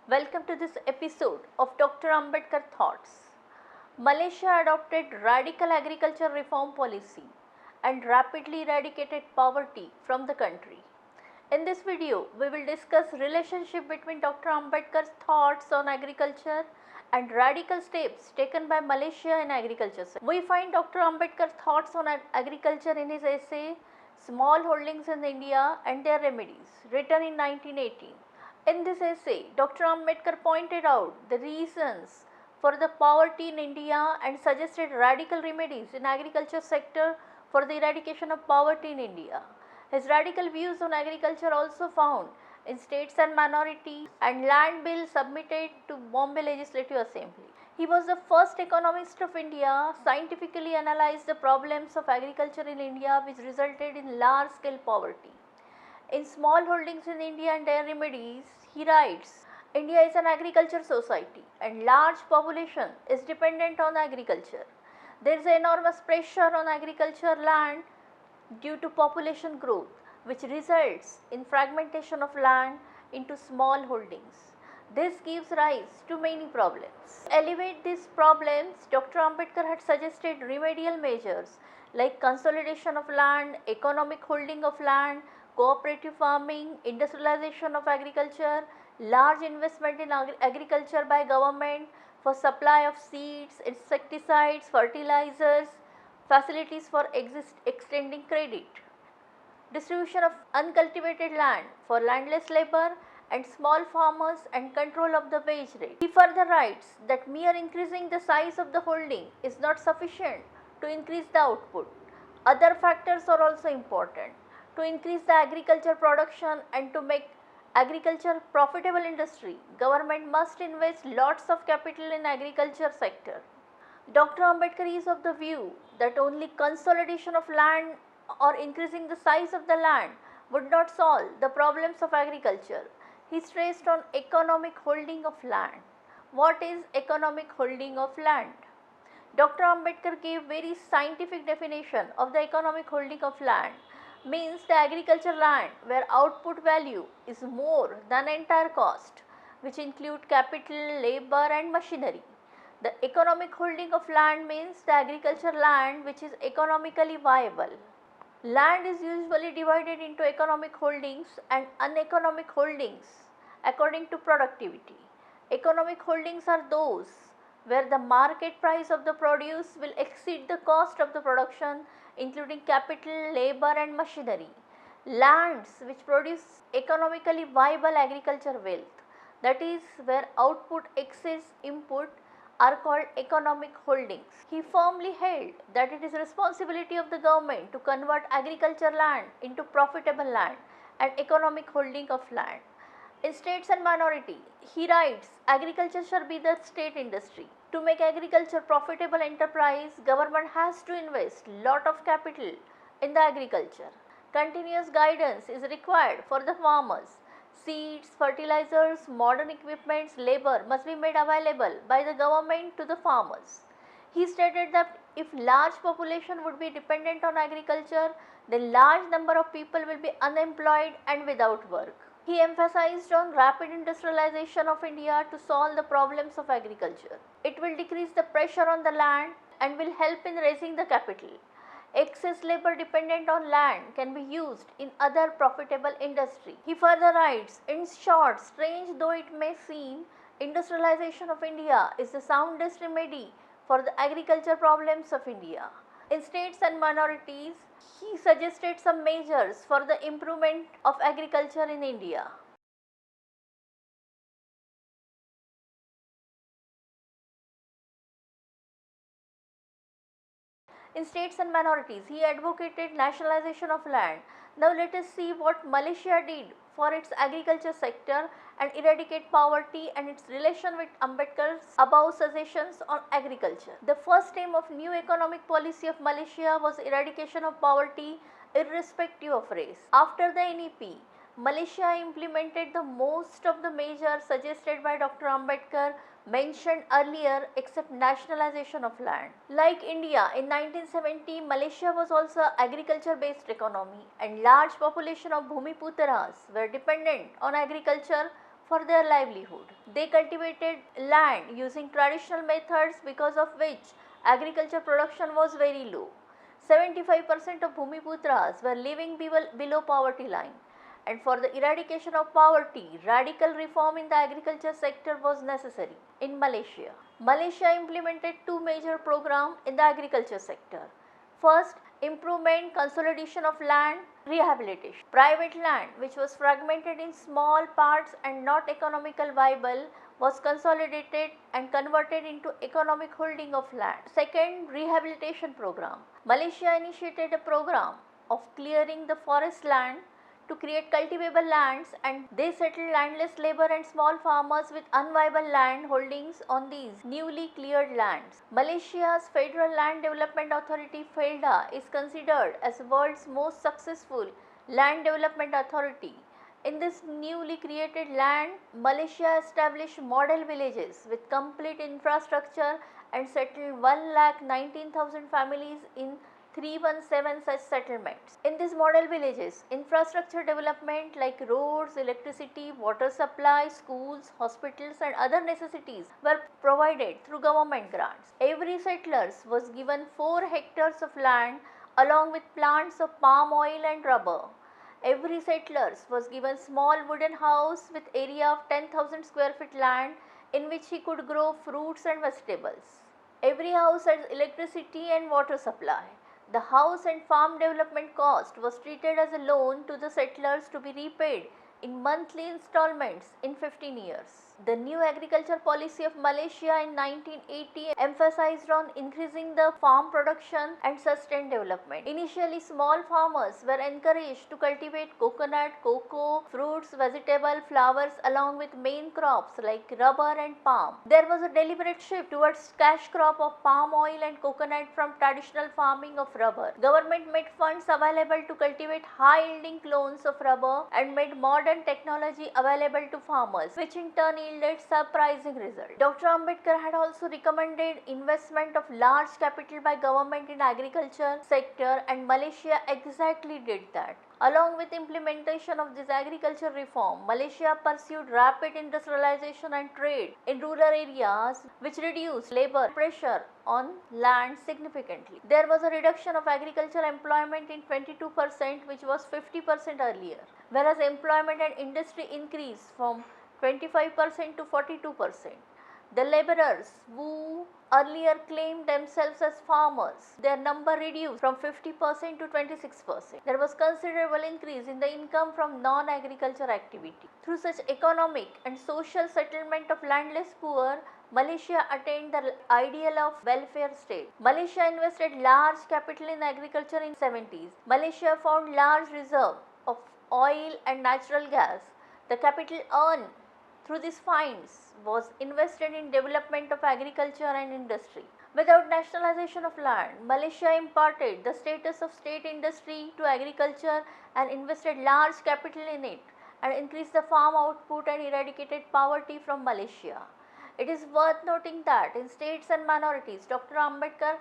Welcome to this episode of Dr. Ambedkar Thoughts. Malaysia adopted radical agriculture reform policy and rapidly eradicated poverty from the country. In this video, we will discuss relationship between Dr. Ambedkar's thoughts on agriculture and radical steps taken by Malaysia in agriculture. We find Dr. Ambedkar's thoughts on agriculture in his essay Small Holdings in India and Their Remedies, written in 1918. In this essay, Dr. Ambedkar pointed out the reasons for the poverty in India and suggested radical remedies in agriculture sector for the eradication of poverty in India. His radical views on agriculture also found in States and Minority and Land Bill submitted to Bombay Legislative Assembly. He was the first economist of India scientifically analyzed the problems of agriculture in India which resulted in large-scale poverty. In Small Holdings in India and Their Remedies, he writes, India is an agriculture society and large population is dependent on agriculture. There is enormous pressure on agriculture land due to population growth, which results in fragmentation of land into small holdings. This gives rise to many problems. To alleviate these problems, Dr. Ambedkar had suggested remedial measures like consolidation of land, economic holding of land, cooperative farming, industrialization of agriculture, large investment in agriculture by government for supply of seeds, insecticides, fertilizers, facilities for extending credit, distribution of uncultivated land for landless labor and small farmers and control of the wage rate. He further writes that mere increasing the size of the holding is not sufficient to increase the output. Other factors are also important. To increase the agriculture production and to make agriculture profitable industry, government must invest lots of capital in agriculture sector. Dr. Ambedkar is of the view that only consolidation of land or increasing the size of the land would not solve the problems of agriculture. He stressed on economic holding of land. What is economic holding of land? Dr. Ambedkar gave very scientific definition of the economic holding of land. Means the agriculture land where output value is more than entire cost, which include capital, labor and machinery. The economic holding of land means the agriculture land which is economically viable. Land is usually divided into economic holdings and uneconomic holdings according to productivity. Economic holdings are those where the market price of the produce will exceed the cost of the production including capital, labor and machinery. Lands which produce economically viable agriculture wealth, that is where output exceeds input, are called economic holdings. He firmly held that it is responsibility of the government to convert agriculture land into profitable land and economic holding of land. In States and Minority, he writes, agriculture shall be the state industry. To make agriculture profitable enterprise, government has to invest lot of capital in the agriculture. Continuous guidance is required for the farmers. Seeds, fertilizers, modern equipments, labor must be made available by the government to the farmers. He stated that if large population would be dependent on agriculture, then large number of people will be unemployed and without work. He emphasized on rapid industrialization of India to solve the problems of agriculture. It will decrease the pressure on the land and will help in raising the capital. Excess labor dependent on land can be used in other profitable industry. He further writes, in short, strange though it may seem, industrialization of India is the soundest remedy for the agriculture problems of India. In States and Minorities, he suggested some measures for the improvement of agriculture in India. In States and Minorities, he advocated nationalization of land. Now let us see what Malaysia did for its agriculture sector and eradicate poverty and its relation with Ambedkar's above suggestions on agriculture. The first aim of new economic policy of Malaysia was eradication of poverty irrespective of race. After the NEP, Malaysia implemented the most of the measures suggested by Dr. Ambedkar mentioned earlier except nationalization of land. Like India, in 1970, Malaysia was also agriculture based economy and large population of Bhumiputaras were dependent on agriculture for their livelihood. They cultivated land using traditional methods, because of which agriculture production was very low. 75% of Bhumiputras were living below poverty line. And for the eradication of poverty, radical reform in the agriculture sector was necessary in Malaysia. Malaysia implemented two major programs in the agriculture sector. First, improvement, consolidation of land, rehabilitation. Private land, which was fragmented in small parts and not economical viable, was consolidated and converted into economic holding of land. Second, rehabilitation program. Malaysia initiated a program of clearing the forest land to create cultivable lands, and they settled landless labor and small farmers with unviable land holdings on these newly cleared lands. Malaysia's Federal Land Development Authority (FELDA) is considered as the world's most successful land development authority. In this newly created land, Malaysia established model villages with complete infrastructure and settled 1,19,000 families in 317 such settlements. In these model villages, infrastructure development like roads, electricity, water supply, schools, hospitals and other necessities were provided through government grants. Every settler was given 4 hectares of land along with plants of palm oil and rubber. Every settler was given small wooden house with area of 10,000 square feet land in which he could grow fruits and vegetables. Every house had electricity and water supply. The house and farm development cost was treated as a loan to the settlers to be repaid in monthly installments in 15 years. The new agriculture policy of Malaysia in 1980 emphasized on increasing the farm production and sustained development. Initially, small farmers were encouraged to cultivate coconut, cocoa, fruits, vegetables, flowers along with main crops like rubber and palm. There was a deliberate shift towards cash crop of palm oil and coconut from traditional farming of rubber. Government made funds available to cultivate high-yielding clones of rubber and made modern technology available to farmers, which in turn yielded surprising results. Dr. Ambedkar had also recommended investment of large capital by government in agriculture sector, and Malaysia exactly did that. Along with implementation of this agriculture reform, Malaysia pursued rapid industrialization and trade in rural areas, which reduced labor pressure on land significantly. There was a reduction of agricultural employment in 22%, which was 50% earlier, whereas employment and industry increased from 25% to 42%. The laborers who earlier claimed themselves as farmers, their number reduced from 50% to 26%. There was considerable increase in the income from non-agriculture activity. Through such economic and social settlement of landless poor, Malaysia attained the ideal of welfare state. Malaysia invested large capital in agriculture in 70s. Malaysia found large reserve of oil and natural gas. The capital earned through these finds was invested in development of agriculture and industry. Without nationalization of land, Malaysia imparted the status of state industry to agriculture and invested large capital in it, and increased the farm output and eradicated poverty from Malaysia. It is worth noting that in states and minorities, Dr. Ambedkar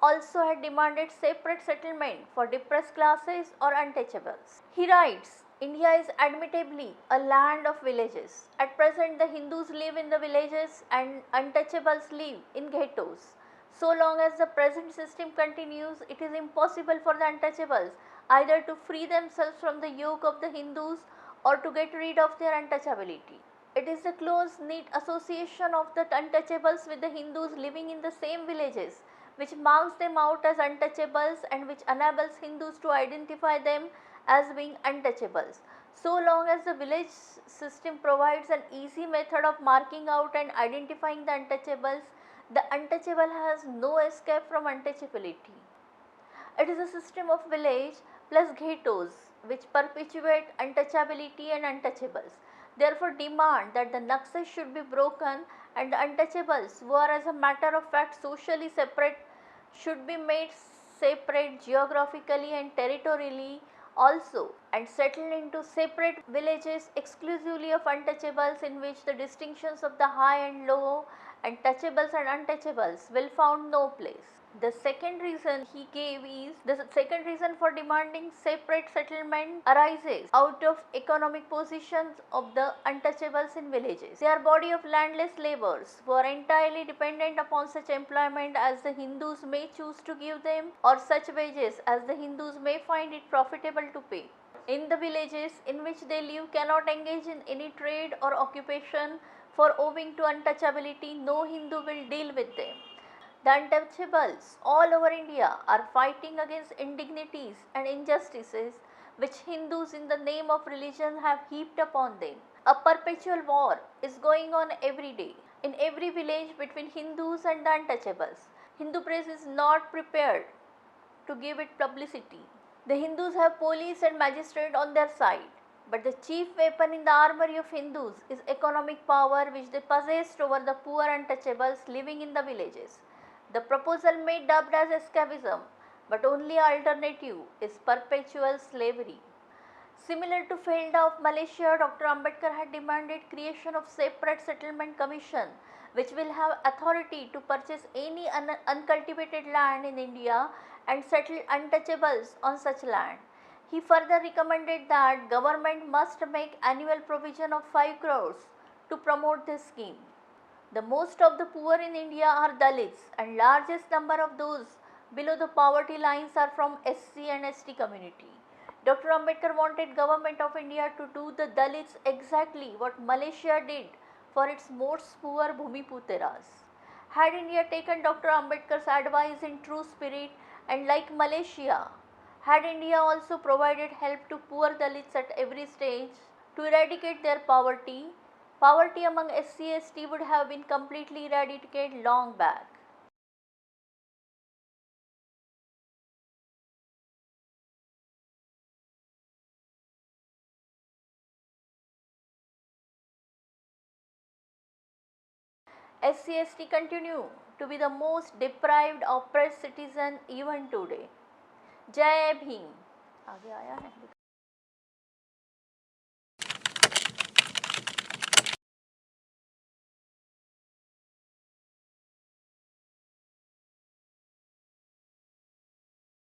also had demanded separate settlement for depressed classes or untouchables. He writes, India is admittably a land of villages. At present, the Hindus live in the villages and untouchables live in ghettos. So long as the present system continues, it is impossible for the untouchables either to free themselves from the yoke of the Hindus or to get rid of their untouchability. It is the close-knit association of the untouchables with the Hindus living in the same villages which marks them out as untouchables and which enables Hindus to identify them as being untouchables. So long as the village system provides an easy method of marking out and identifying the untouchables, the untouchable has no escape from untouchability. It is a system of village plus ghettos which perpetuate untouchability and untouchables. Therefore, demand that the nexus should be broken and the untouchables, who are as a matter of fact socially separate, should be made separate geographically and territorially also, and settled into separate villages exclusively of untouchables, in which the distinctions of the high and low and touchables and untouchables will found no place. The second reason he gave is the second reason for demanding separate settlement arises out of economic positions of the untouchables in villages. They are body of landless laborers who are entirely dependent upon such employment as the Hindus may choose to give them or such wages as the Hindus may find it profitable to pay. In the villages in which they live cannot engage in any trade or occupation for owing to untouchability, no Hindu will deal with them. The untouchables all over India are fighting against indignities and injustices which Hindus in the name of religion have heaped upon them. A perpetual war is going on every day in every village between Hindus and the untouchables. Hindu press is not prepared to give it publicity. The Hindus have police and magistrate on their side, but the chief weapon in the armory of Hindus is economic power which they possessed over the poor untouchables living in the villages. The proposal may dubbed as escapism, but only alternative is perpetual slavery. Similar to Felda of Malaysia, Dr. Ambedkar had demanded creation of separate settlement commission which will have authority to purchase any uncultivated land in India and settle untouchables on such land. He further recommended that government must make annual provision of 5 crores to promote this scheme. The most of the poor in India are Dalits and largest number of those below the poverty lines are from SC and ST community. Dr. Ambedkar wanted government of India to do the Dalits exactly what Malaysia did for its most poor Bhumiputeras. Had India taken Dr. Ambedkar's advice in true spirit and like Malaysia, had India also provided help to poor Dalits at every stage to eradicate their poverty, poverty among SC/ST would have been completely eradicated long back. SC/ST continue to be the most deprived, oppressed citizen even today. Jai Bhim. आगे आया है